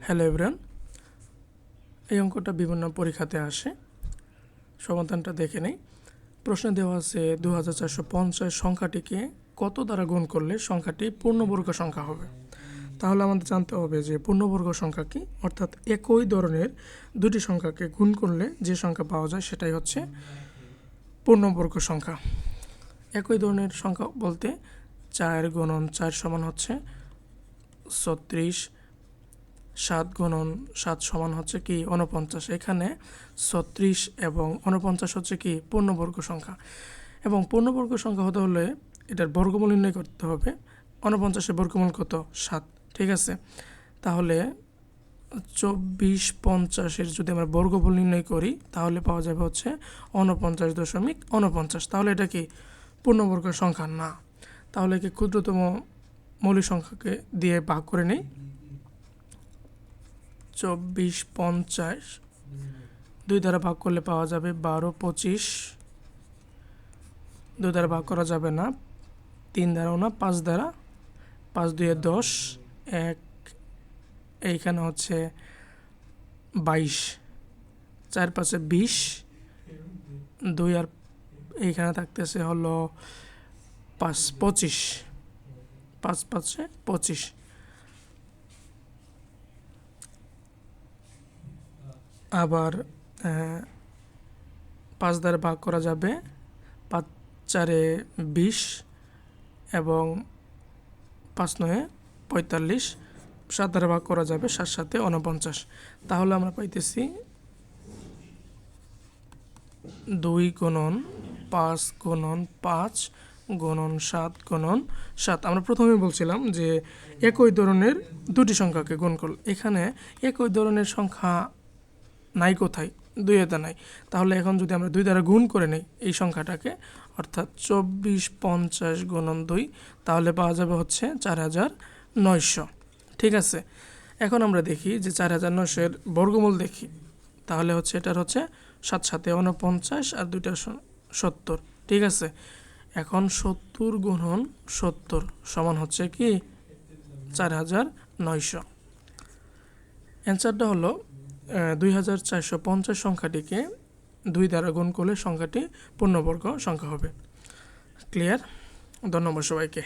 Hello everyone, এই অঙ্কটা বিভিন্ন পরীক্ষাতে আসে। সমাধানটা দেখে নেই। প্রশ্নে দেওয়া আছে 2450 সংখ্যাটিকে কত দ্বারা গুণ করলে সংখ্যাটি পূর্ণবর্গ সংখ্যা হবে। তাহলে আমাদের জানতে হবে যে পূর্ণবর্গ সংখ্যা কি, অর্থাৎ একই ধরনের দুটি সংখ্যাকে গুণ করলে যে সংখ্যা পাওয়া যায় সেটাই হচ্ছে পূর্ণবর্গ সংখ্যা। একই ধরনের সংখ্যা বলতে 4 গুণন 4 সমান হচ্ছে 36, 7 গুণন 7 সমান হচ্ছে কি 49। এখানে 36 এবং 49 হচ্ছে কি পূর্ণবর্গ সংখ্যা, এবং পূর্ণবর্গ সংখ্যা হতে হলে এটার বর্গমূল নির্ণয় করতে হবে। 49-এর বর্গমূল কত? 7। ঠিক আছে, তাহলে 2450-এর যদি আমরা বর্গমূল নির্ণয় করি তাহলে পাওয়া যাবে হচ্ছে 49.49। তাহলে এটা কি পূর্ণবর্গ সংখ্যা না। তাহলে কি ক্ষুদ্রতম মৌলিক সংখ্যাকে দিয়ে ভাগ করে নেই। 2450 2 দ্বারা ভাগ করলে পাওয়া যাবে 12, 25। 2 দ্বারা ভাগ করা যাবে না, 3 দ্বারাও না, 5 দ্বারা। 5 2 10, 1 এইখানে হচ্ছে 22, 4 5 20, 2 আর এইখানে থাকতেছে হলো 5 25, 5 5 25। আবার 5 দ্বারা ভাগ করা যাবে, 5 4 20 এবং 5 9 45। 7 দ্বারা ভাগ করা যাবে, 7 7 49। তাহলে আমরা পাইতেছি 2 গুণন 5 গুণন 5 গুণন 7 গুণন 7। আমরা প্রথমেই বলছিলাম যে একই ধরনের দুটি সংখ্যাকে গুণ করল। এখানে একই ধরনের সংখ্যা নাই কোথায়? 2-এতে নাই। তাহলে এখন যদি আমরা 2 দ্বারা গুণ করে নেই এই সংখ্যাটাকে, অর্থাৎ 2450 গুণন 2, তাহলে পাওয়া যাবে হচ্ছে 4900। ঠিক আছে, এখন আমরা দেখি যে 4900-এর বর্গমূল দেখি। তাহলে হচ্ছে এটার হচ্ছে 7 7 49 আর 2টা 70। ঠিক আছে, এখন 70 গুণন 70 সমান হচ্ছে কি 4900। অ্যান্সারটা হলো 2450 সংখ্যাটিকে 2 দ্বারা গুণ করলে সংখ্যাটি পূর্ণবর্গ সংখ্যা হবে। ক্লিয়ার? ধন্যবাদ সবাইকে।